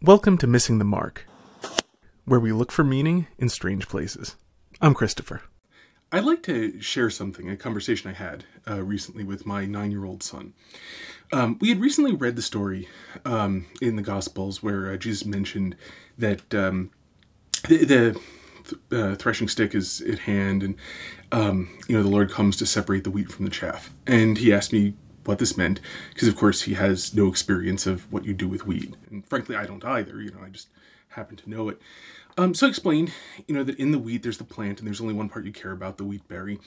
Welcome to Missing the Mark, where we look for meaning in strange places. I'm Christopher. I'd like to share a conversation I had recently with my 9-year-old son. We had recently read the story in the Gospels where Jesus mentioned that the threshing stick is at hand, and the Lord comes to separate the wheat from the chaff. And he asked me what this meant, because of course he has no experience of what you do with wheat, and frankly I don't either. I just happen to know it. So I explained, that in the wheat there's the plant, and there's only one part you care about, the wheat berry,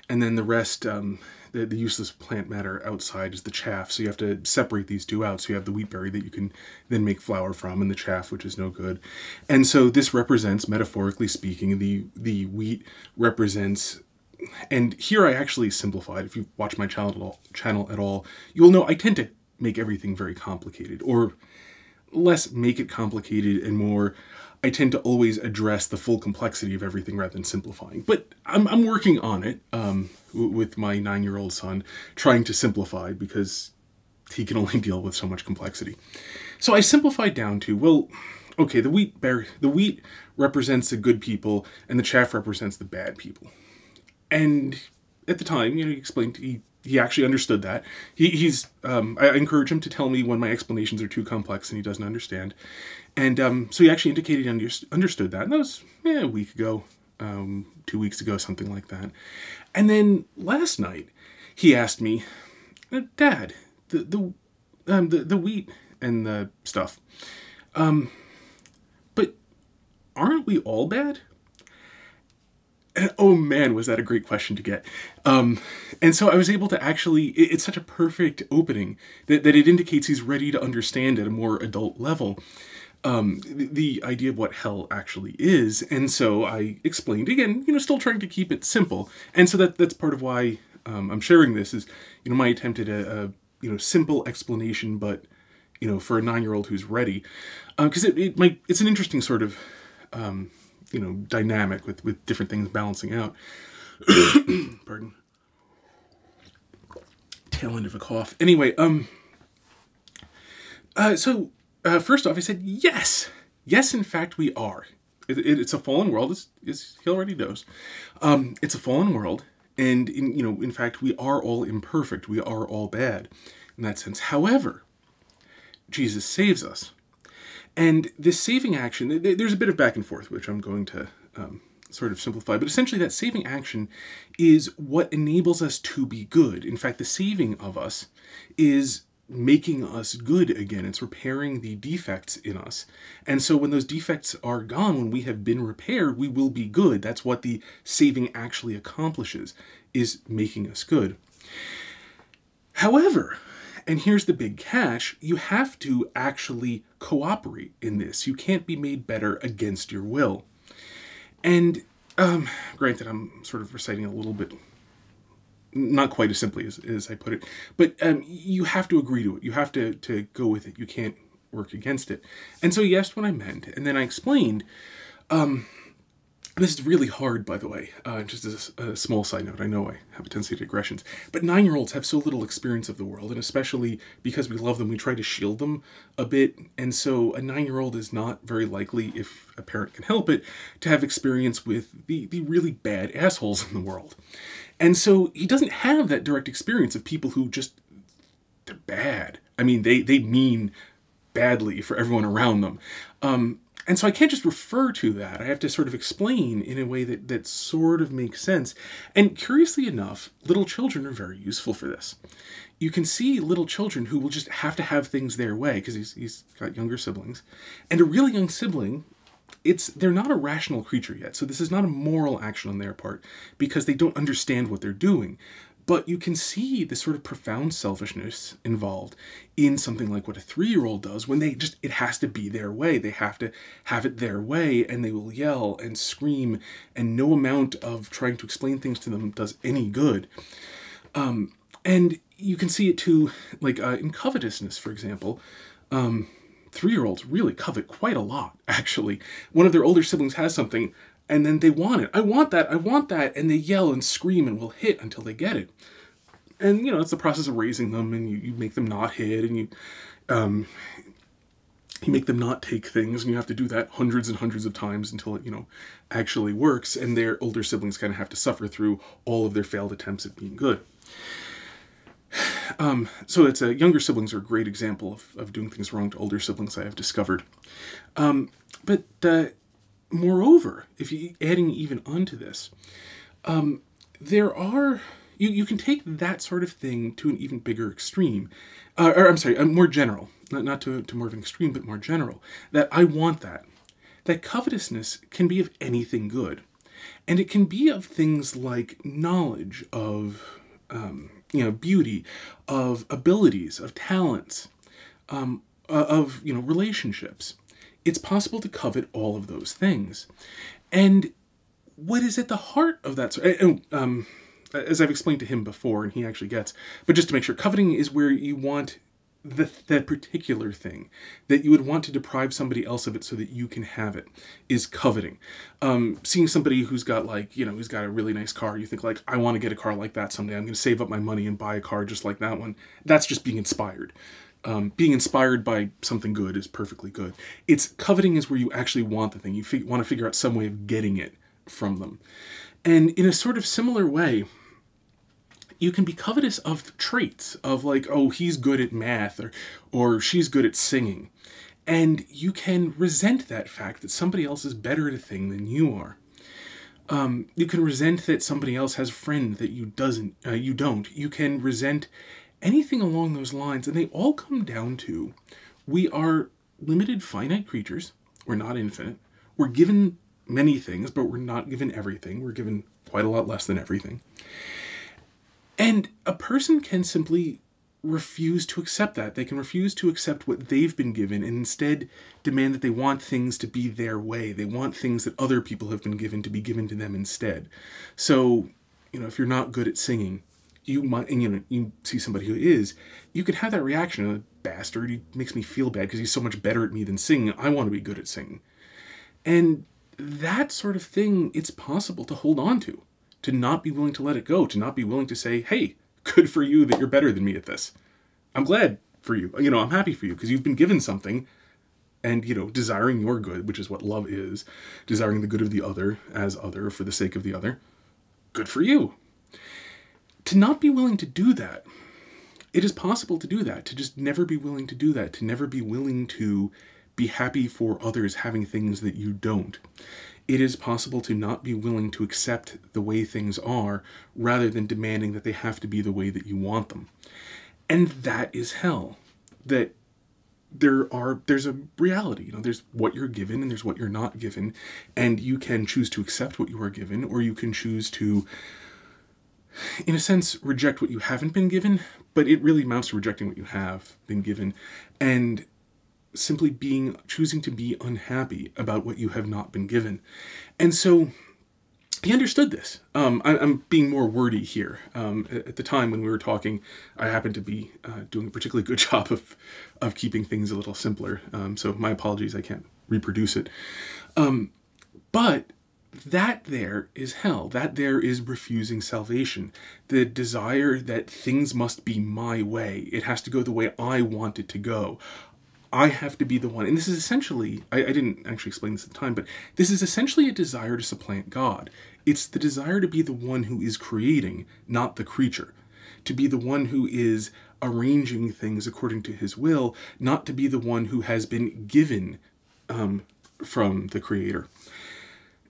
and then the rest, the useless plant matter outside is the chaff. So you have to separate these two out. So you have the wheat berry that you can then make flour from, and the chaff, which is no good. And so this represents, metaphorically speaking, the wheat represents. And here I actually simplified. If you watch my channel at all, you will know I tend to make everything very complicated, or less make it complicated and more, I tend to always address the full complexity of everything rather than simplifying. But I'm working on it with my 9-year-old son, trying to simplify because he can only deal with so much complexity. So I simplified down to, well, okay, the wheat represents the good people and the chaff represents the bad people. And at the time, he explained, he actually understood that. I encourage him to tell me when my explanations are too complex and he doesn't understand. And so he actually indicated he understood that. And that was a week ago, 2 weeks ago, something like that. And then last night, he asked me, Dad, the wheat and the stuff, but aren't we all bad? And, oh man, was that a great question to get. And so I was able to actually, it's such a perfect opening that it indicates he's ready to understand at a more adult level the idea of what hell actually is. And so I explained, again, still trying to keep it simple. And so that's part of why I'm sharing this is, my attempt at a simple explanation, but, for a 9-year-old who's ready. Because it's an interesting sort of dynamic with different things balancing out. Pardon. Tail end of a cough. Anyway, so first off, I said, yes, in fact, we are. It's a fallen world, as he already knows. It's a fallen world, and in fact, we are all imperfect. We are all bad in that sense. However, Jesus saves us. And this saving action, there's a bit of back and forth, which I'm going to sort of simplify, but essentially that saving action is what enables us to be good. In fact, the saving of us is making us good again. It's repairing the defects in us. And so when those defects are gone, when we have been repaired, we will be good. That's what the saving actually accomplishes, is making us good. However, and here's the big catch, you have to actually cooperate in this. You can't be made better against your will. And granted, I'm sort of reciting a little bit, not quite as simply as I put it, but you have to agree to it. You have to go with it. You can't work against it. And so he asked what I meant, and then I explained, this is really hard, by the way, just as a small side note. I know I have a tendency to digressions, but 9-year-olds have so little experience of the world, and especially because we love them, we try to shield them a bit, and so a 9-year-old is not very likely, if a parent can help it, to have experience with the really bad assholes in the world. And so he doesn't have that direct experience of people who just, they're bad. I mean, they mean badly for everyone around them. And so I can't just refer to that. I have to sort of explain in a way that sort of makes sense. And curiously enough, little children are very useful for this. You can see little children who will just have to have things their way because he's got younger siblings. And a really young sibling, they're not a rational creature yet. So this is not a moral action on their part because they don't understand what they're doing. But you can see the sort of profound selfishness involved in something like what a 3-year-old does when it has to be their way. They have to have it their way, and they will yell and scream, and no amount of trying to explain things to them does any good. And you can see it too, like in covetousness, for example. 3-year-olds really covet quite a lot, actually. One of their older siblings has something, and then they want it. I want that, and they yell and scream and will hit until they get it. And, it's the process of raising them, and you make them not hit, and You make them not take things, and you have to do that hundreds and hundreds of times until it, actually works, and their older siblings kind of have to suffer through all of their failed attempts at being good. So it's younger siblings are a great example of doing things wrong to older siblings, I have discovered. But moreover, if you adding even onto this, there are, you can take that sort of thing to an even bigger extreme, or I'm sorry, more general, not to more of an extreme, but more general, that I want that covetousness can be of anything good. And it can be of things like knowledge, of, beauty, of abilities, of talents, of, relationships. It's possible to covet all of those things. And what is at the heart of that? As I've explained to him before, and he actually gets, but just to make sure, coveting is where you want that particular thing, that you would want to deprive somebody else of it so that you can have it, is coveting. Seeing somebody who's got who's got a really nice car, you think I want to get a car like that someday. I'm going to save up my money and buy a car just like that one. That's just being inspired. Being inspired by something good is perfectly good. Coveting is where you actually want the thing. You want to figure out some way of getting it from them. And in a sort of similar way, you can be covetous of traits of he's good at math or she's good at singing. And you can resent that fact that somebody else is better at a thing than you are. You can resent that somebody else has a friend that you don't. You can resent anything along those lines, and they all come down to, we are limited, finite creatures. We're not infinite. We're given many things, but we're not given everything. We're given quite a lot less than everything. And a person can simply refuse to accept that. They can refuse to accept what they've been given and instead demand that they want things to be their way. They want things that other people have been given to be given to them instead. So, if you're not good at singing, you might, and you see somebody who is, you could have that reaction, a bastard, he makes me feel bad because he's so much better at me than singing. I want to be good at singing. And that sort of thing, it's possible to hold on to not be willing to let it go, to not be willing to say, hey, good for you that you're better than me at this. I'm glad for you. I'm happy for you because you've been given something, and, desiring your good, which is what love is, desiring the good of the other as other for the sake of the other. Good for you. To not be willing to do that, it is possible to do that, to just never be willing to do that, to never be willing to be happy for others having things that you don't. It is possible to not be willing to accept the way things are rather than demanding that they have to be the way that you want them. And that is hell. That there's a reality. There's what you're given and there's what you're not given. And you can choose to accept what you are given, or you can choose to, in a sense, reject what you haven't been given, but it really amounts to rejecting what you have been given and simply choosing to be unhappy about what you have not been given. And so he understood this. I'm being more wordy here. At the time when we were talking, I happened to be doing a particularly good job of keeping things a little simpler. So my apologies, I can't reproduce it. But that there is hell. That there is refusing salvation. The desire that things must be my way. It has to go the way I want it to go. I have to be the one. And this is essentially, I didn't actually explain this at the time, but this is essentially a desire to supplant God. It's the desire to be the one who is creating, not the creature. To be the one who is arranging things according to his will, not to be the one who has been given from the Creator.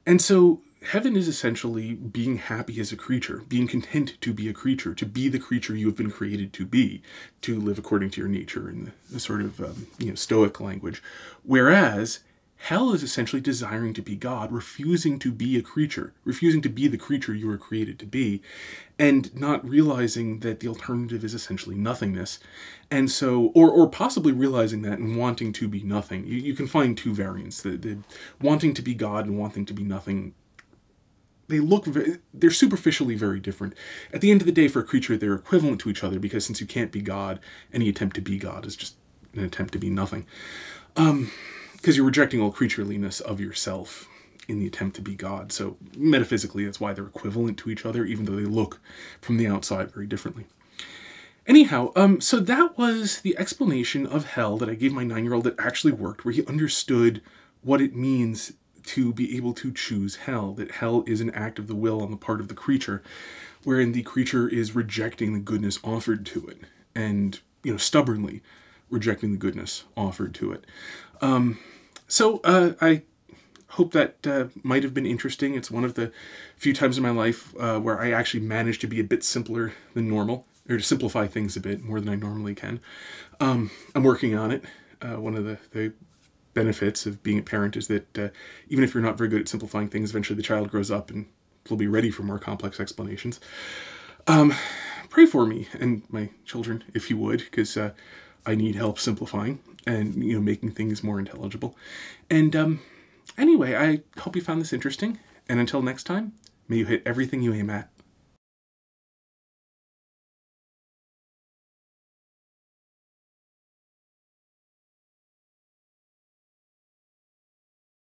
And so heaven is essentially being happy as a creature, being content to be a creature, to be the creature you have been created to be, to live according to your nature in the sort of Stoic language. Whereas hell is essentially desiring to be God, refusing to be a creature, refusing to be the creature you were created to be, and not realizing that the alternative is essentially nothingness. And so, or possibly realizing that and wanting to be nothing. You can find two variants, the wanting to be God and wanting to be nothing. They're superficially very different. At the end of the day, for a creature, they're equivalent to each other because since you can't be God, any attempt to be God is just an attempt to be nothing. Because you're rejecting all creatureliness of yourself in the attempt to be God. So metaphysically, that's why they're equivalent to each other, even though they look from the outside very differently. Anyhow, so that was the explanation of hell that I gave my 9-year-old that actually worked, where he understood what it means to be able to choose hell, that hell is an act of the will on the part of the creature, wherein the creature is rejecting the goodness offered to it, and, stubbornly rejecting the goodness offered to it. So I hope that might have been interesting. It's one of the few times in my life where I actually managed to be a bit simpler than normal, or to simplify things a bit more than I normally can. I'm working on it. One of the benefits of being a parent is that even if you're not very good at simplifying things, eventually the child grows up and will be ready for more complex explanations. Pray for me and my children, if you would, because I need help simplifying and making things more intelligible. And anyway, I hope you found this interesting. And until next time, may you hit everything you aim at.